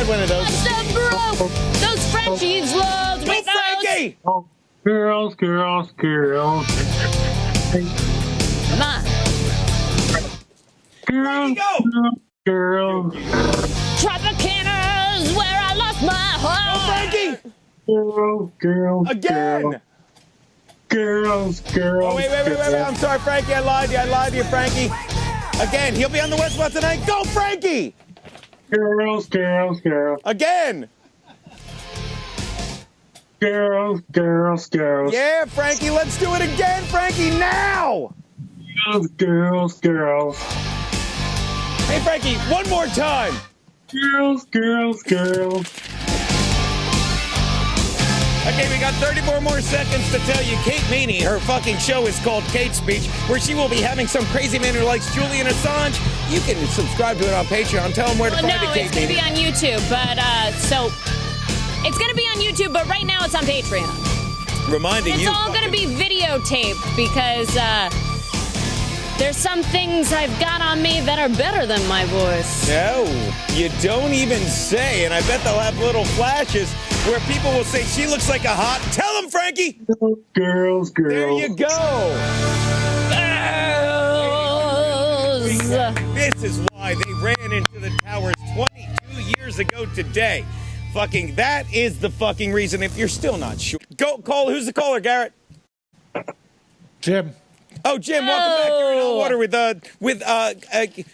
one of those. What's up, bro? Those Frenchies loads Go, with Frankie! Oh, girls. Come on. Girls. Tropicana's where I lost my heart. Go, Frankie! Girls. Again! Girls. Oh, wait. I'm sorry, Frankie. I lied to you, Frankie. Again, he'll be on the West Spot tonight. Go, Frankie! Girls. Again! Girls. Yeah, Frankie, let's do it again, Frankie, now! Girls. Hey, Frankie, one more time. Girls. Okay, we got 34 more seconds to tell you Kate Meany, her fucking show is called Kate Speech, where she will be having some crazy man who likes Julian Assange. You can subscribe to it on Patreon. Tell them where to find it, Kate it's going to be on YouTube, but, it's going to be on YouTube, but right now it's on Patreon. Reminding It's you. all going to be videotaped because, there's some things I've got on me that are better than my voice. No, you don't even say, and I bet they'll have little flashes where people will say, she looks like a hot... Tell them, Frankie! Girls. There you go. This is why they ran into the towers 22 years ago today. Fucking, that is the fucking reason, if you're still not sure. Go, call, who's the caller, Garrett? Jim. Oh, Jim, welcome back. You're in hot water with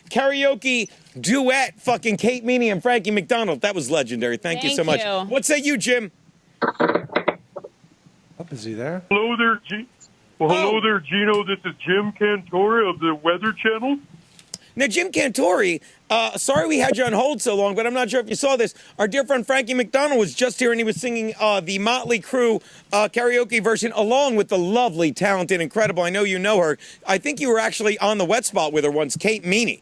karaoke duet fucking Kate Meany and Frankie McDonald. That was legendary. Thank you so much. Thank you. What say you, Jim? Up, is he there? Hello there, hello there, Gino. This is Jim Cantore of the Weather Channel. Now, Jim Cantore, sorry we had you on hold so long, but I'm not sure if you saw this. Our dear friend Frankie McDonald was just here, and he was singing the Motley Crue karaoke version along with the lovely, talented, incredible, I know you know her. I think you were actually on the Wet Spot with her once, Kate Meany.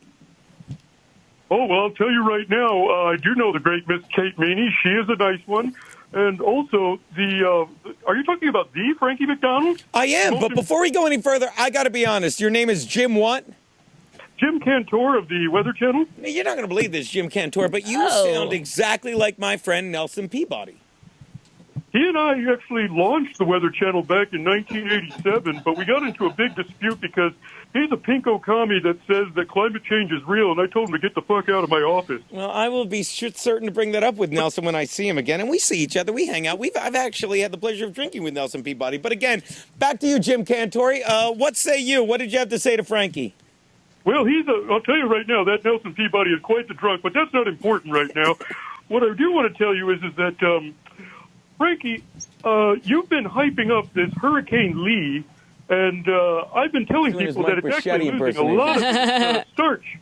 Oh, well, I'll tell you right now, I do know the great Miss Kate Meany. She is a nice one. And also, are you talking about the Frankie McDonald? I am, but before we go any further, I got to be honest. Your name is Jim what? Jim Cantore of the Weather Channel. You're not going to believe this, Jim Cantore, but you sound exactly like my friend Nelson Peabody. He and I actually launched the Weather Channel back in 1987, but we got into a big dispute because he's a pinko commie that says that climate change is real, and I told him to get the fuck out of my office. Well, I will be certain to bring that up with Nelson when I see him again, and we see each other, we hang out. I've actually had the pleasure of drinking with Nelson Peabody. But again, back to you, Jim Cantore. What say you? What did you have to say to Frankie? Well, I'll tell you right now, that Nelson Peabody is quite the drunk, but that's not important right now. What I do want to tell you is that, Frankie, you've been hyping up this Hurricane Lee, and I've been telling people that it's actually losing a lot of its starch.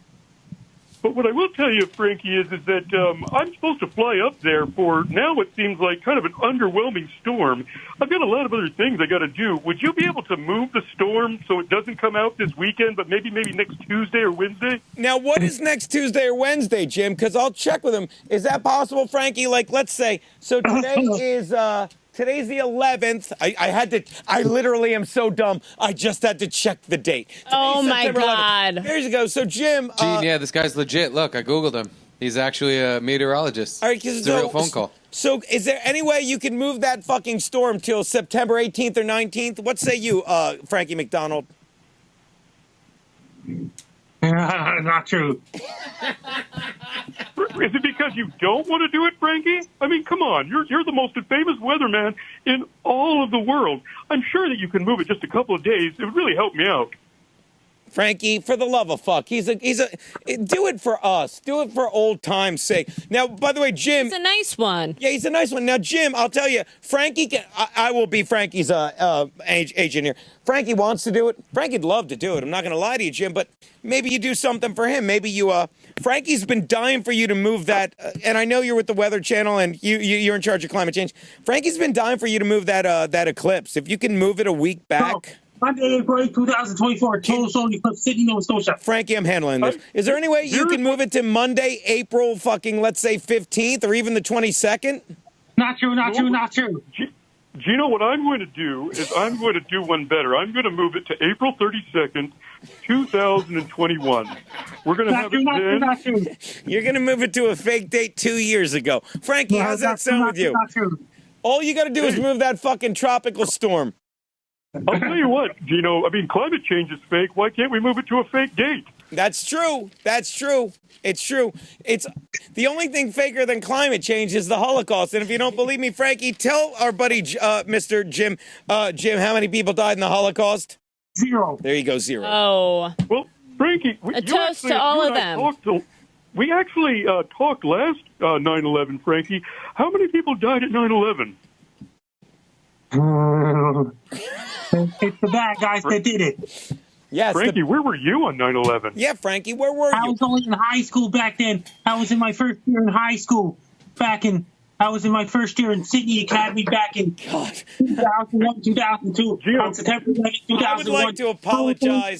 But what I will tell you, Frankie, is that I'm supposed to fly up there for now what seems like kind of an underwhelming storm. I've got a lot of other things I got to do. Would you be able to move the storm so it doesn't come out this weekend, but maybe next Tuesday or Wednesday? Now, what is next Tuesday or Wednesday, Jim? Because I'll check with him. Is that possible, Frankie? Like, let's say, so today is... Today's the 11th. I literally am so dumb. I just had to check the date. Oh, my September 11th. God. There you go. So, Jim. Gene, yeah, this guy's legit. Look, I Googled him. He's actually a meteorologist. All right, it's a real phone call. So, is there any way you can move that fucking storm till September 18th or 19th? What say you, Frankie McDonald? Not true. Is it because you don't want to do it, Frankie? I mean, come on. You're the most famous weatherman in all of the world. I'm sure that you can move it just a couple of days. It would really help me out. Frankie, for the love of fuck, do it for us. Do it for old time's sake. Now, by the way, Jim. He's a nice one. Yeah, he's a nice one. Now, Jim, I'll tell you, Frankie, I will be Frankie's agent here. Frankie wants to do it. Frankie'd love to do it. I'm not going to lie to you, Jim, but maybe you do something for him. Maybe you, Frankie's been dying for you to move that, and I know you're with the Weather Channel and you're in charge of climate change. Frankie's been dying for you to move that eclipse. If you can move it a week back. Monday, April 2024, total solar eclipse, Sydney, Nova Scotia. Frankie, I'm handling this. Is there any way you can move it to Monday, April fucking, let's say, 15th or even the 22nd? Not true. Gino, what I'm going to do is I'm going to do one better. I'm going to move it to April 32nd 2021. We're going to have it then. Not true. You're going to move it to a fake date 2 years ago. Frankie, No, how's that that's sound with you? Not true. All you got to do is move that fucking tropical storm. I'll tell you what, Gino, I mean, climate change is fake. Why can't we move it to a fake date? That's true. That's true. It's true. It's the only thing faker than climate change is the Holocaust. And if you don't believe me, Frankie, tell our buddy Mr. Jim, how many people died in the Holocaust? 0. There you go, 0. Oh, Well, Frankie, a toast to all of them. We actually talked last 9/11, Frankie. How many people died at 9/11? It's the bad guys that did it. Yes, Frankie, where were you on 9/11? yeah, Frankie, where were I you? was only in high school back then. I was in my first year in high school I was in my first year in Sydney Academy back in God. 2001, 2002. Gino, on September 11th, 2001. I would like to apologize.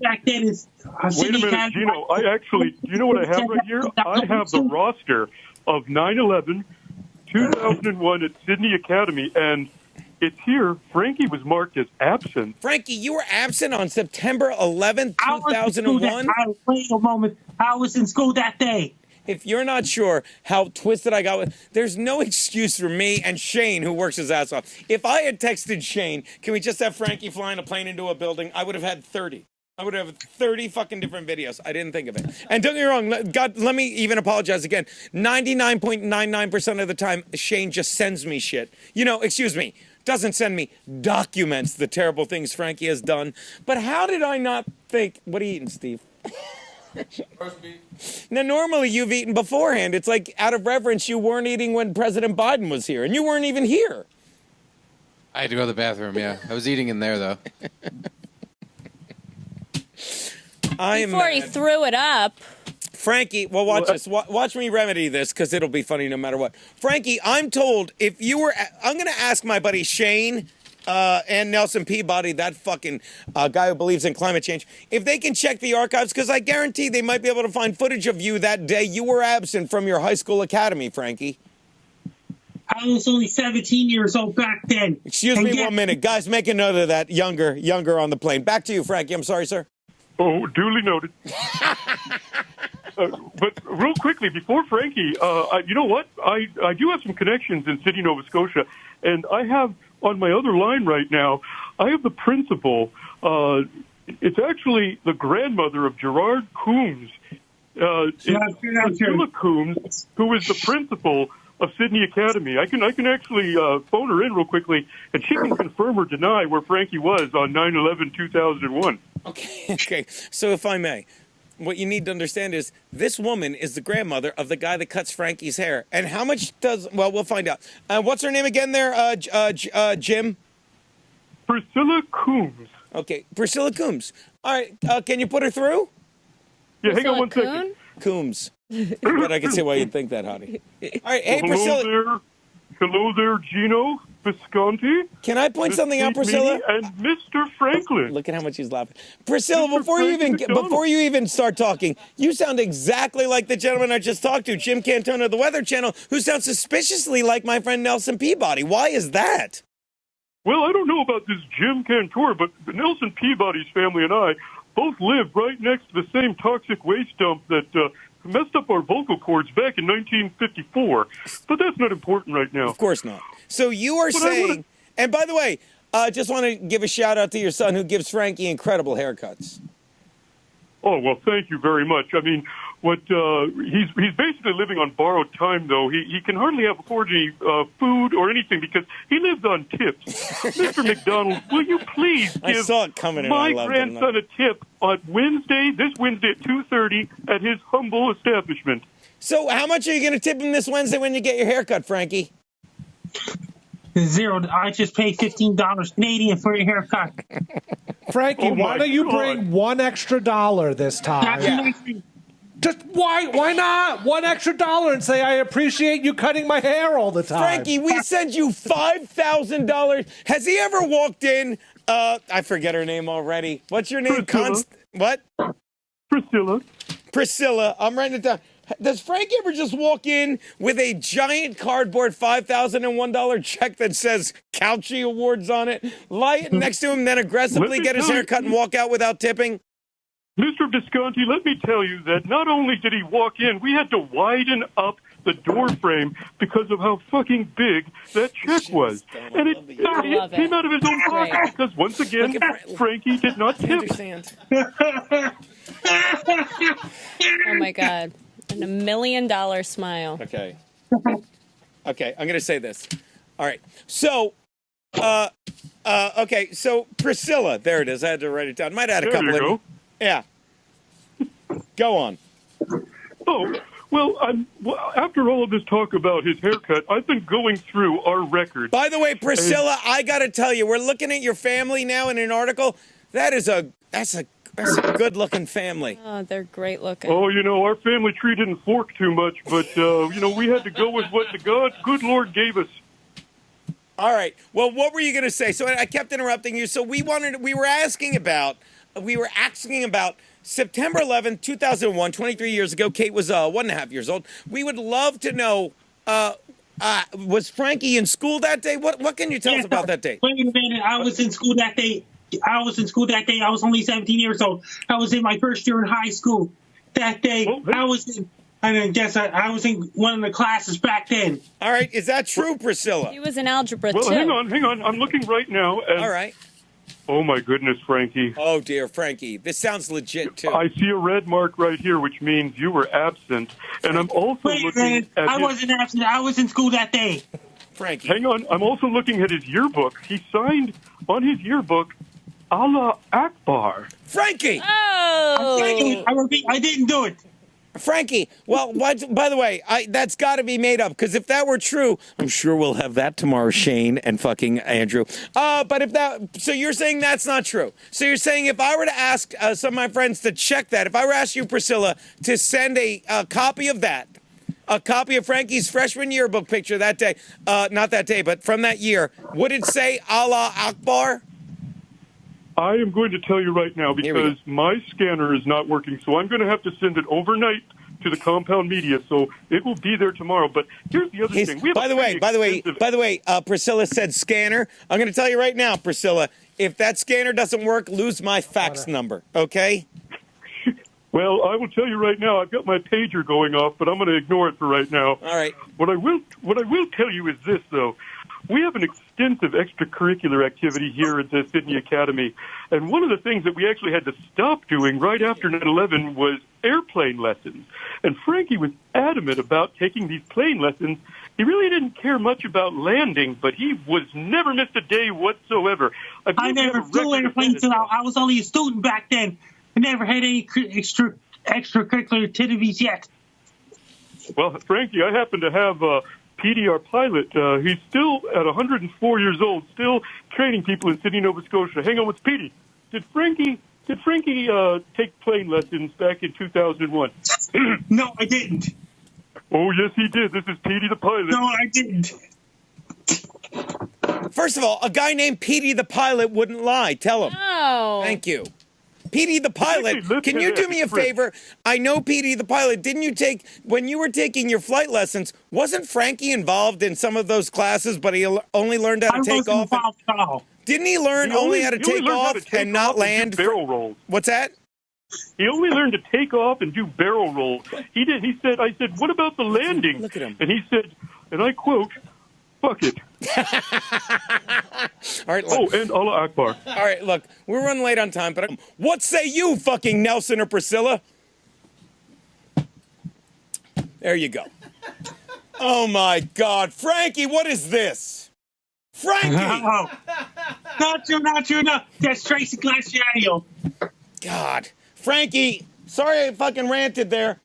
Back then is Wait a Sydney minute, Academy. Gino. I actually, you know what I have right here? I have the roster of 9/11, 2001 at Sydney Academy, and it's here. Frankie was marked as absent. Frankie, you were absent on September 11th, I was in school 2001? wait a moment. I was in school that day. If you're not sure how twisted I got with, there's no excuse for me and Shane, who works his ass off. If I had texted Shane, can we just have Frankie flying a plane into a building? I would have had 30. I would have 30 fucking different videos. I didn't think of it. And don't get me wrong, God, let me even apologize again. 99.99% of the time, Shane just sends me shit. Excuse me, doesn't send me, documents the terrible things Frankie has done. But how did I not think, what are you eating, Steve? Now, normally you've eaten beforehand. It's like out of reverence, you weren't eating when President Biden was here, and you weren't even here. I had to go to the bathroom, yeah. I was eating in there, though. Before he threw it up. Frankie, well, watch this. Watch me remedy this, because it'll be funny no matter what. Frankie, I'm told if you were, I'm going to ask my buddy Shane and Nelson Peabody, that fucking guy who believes in climate change, if they can check the archives, because I guarantee they might be able to find footage of you that day you were absent from your high school academy, Frankie. I was only 17 years old back then. Excuse me 1 minute. Guys, make a note of that. Younger on the plane. Back to you, Frankie. I'm sorry, sir. Oh, duly noted. But real quickly, before Frankie, you know what? I do have some connections in Sydney, Nova Scotia, and I have on my other line right now, I have the principal. It's actually the grandmother of Gerard Coombs. Priscilla Coombs, who is the principal of Sydney Academy. I can actually phone her in real quickly, and she can confirm or deny where Frankie was on 9/11/2001. Okay. So if I may, what you need to understand is this woman is the grandmother of the guy that cuts Frankie's hair. And how much well, we'll find out. What's her name again there, Jim? Priscilla Coombs. Okay, Priscilla Coombs. All right, can you put her through? Yeah, hang on one second. Coombs. But I can see why you'd think that, honey. All right, hey, Hello Priscilla. there. Hello there, Gino Visconti. Can I point something out, Priscilla? And Mr. Franklin. Look at how much he's laughing. Priscilla, Mr. before you even start talking, you sound exactly like the gentleman I just talked to, Jim Cantore of the Weather Channel, who sounds suspiciously like my friend Nelson Peabody. Why is that? Well, I don't know about this Jim Cantore, but Nelson Peabody's family and I both live right next to the same toxic waste dump that messed up our vocal cords back in 1954. But that's not important right now. Of course not. So you are saying, and by the way, just want to give a shout out to your son who gives Frankie incredible haircuts. Oh, well, thank you very much. I mean, he's basically living on borrowed time, though. He can hardly afford any food or anything because he lives on tips. Mr. McDonald, will you please give my grandson a tip on this Wednesday at 2:30 at his humble establishment? So how much are you going to tip him this Wednesday when you get your haircut, Frankie? 0. I just paid $15 Canadian for your haircut. Frankie, why don't you bring $1 extra this time? Yeah. Just why not? $1 extra and say I appreciate you cutting my hair all the time. Frankie, we sent you $5,000. Has he ever walked in? I forget her name already. What's your name? What? Priscilla. I'm writing it down. Does Frankie ever just walk in with a giant cardboard $5,001 check that says Couchy Awards on it, lie it next to him, then aggressively get his hair cut and walk out without tipping? Mr. Visconti, let me tell you that not only did he walk in, we had to widen up the door frame because of how fucking big that check was. And it came out of his own pocket because, once again, Frankie did not tip. Understand? Oh my God. And $1 million smile. Okay. Okay, I'm gonna say this. All right. So, okay. So Priscilla, there it is. I had to write it down. Might add a couple. There you go. Yeah. Go on. Oh, well, after all of this talk about his haircut, I've been going through our records. By the way, Priscilla, I got to tell you, we're looking at your family now in an article. That's a good-looking family. Oh, they're great looking. Oh, our family tree didn't fork too much, but, we had to go with what the good Lord gave us. All right. Well, what were you going to say? So I kept interrupting you. So we were asking about September 11th, 2001, 23 years ago. Kate was 1.5 years old. We would love to know, was Frankie in school that day? What can you tell us about that day? Wait a minute. I was in school that day. I was only 17 years old. I was in my first year in high school. That day, I was in one of the classes back then. All right. Is that true, Priscilla? He was in algebra, Well, too. hang on. I'm looking right now. And, All right. oh, my goodness, Frankie. Oh, dear, Frankie. This sounds legit, too. I see a red mark right here, which means you were absent. And I'm also Wait a looking minute. at I wasn't absent. I was in school that day. Frankie. Hang on. I'm also looking at his yearbook. He signed on his yearbook, Allah Akbar. Frankie! Oh! I didn't do it. Frankie, well, by the way, that's got to be made up, because if that were true, I'm sure we'll have that tomorrow, Shane and fucking Andrew. So you're saying that's not true. So you're saying if I were to ask some of my friends to check that, if I were to ask you, Priscilla, to send a copy of that, a copy of Frankie's freshman yearbook picture that day, not that day, but from that year, would it say Allah Akbar? I am going to tell you right now because my scanner is not working, so I'm going to have to send it overnight to the compound media, so it will be there tomorrow. But here's the other thing. By the way, Priscilla said scanner. I'm going to tell you right now, Priscilla, if that scanner doesn't work, lose my fax number, okay? Well, I will tell you right now, I've got my pager going off, but I'm going to ignore it for right now. All right. What I will tell you is this, though. We have an extensive extracurricular activity here at the Sydney Academy, and one of the things that we actually had to stop doing right after 9/11 was airplane lessons. And Frankie was adamant about taking these plane lessons. He really didn't care much about landing, but he was never missed a day whatsoever. I never flew airplanes until I was only a student back then. I never had any extracurricular activities yet. Well, Frankie, I happen to have Petey, our pilot. He's still at 104 years old, still training people in Sydney, Nova Scotia. Hang on, what's Petey? Did Frankie take plane lessons back in 2001? No, I didn't. Oh, yes, he did. This is Petey the pilot. No, I didn't. First of all, a guy named Petey the pilot wouldn't lie. Tell him. Oh. Thank you. Petey the pilot, can you do me a favor? I know Petey the pilot. Didn't you when you were taking your flight lessons, wasn't Frankie involved in some of those classes, but he only learned how to take off? Involved at all. Didn't he learn only how to take off and not land? Barrel rolls. What's that? He only learned to take off and do barrel rolls. He did. I said, what about the landing? Look at him. And he said, and I quote, fuck it. All right, look. Oh, and Allah Akbar. All right, look, we're running late on time, but what say you, fucking Nelson or Priscilla? There you go. Oh, my God. Frankie, what is this? Frankie! Oh. Not true. That's Tracy Glaciario. God. Frankie, sorry I fucking ranted there.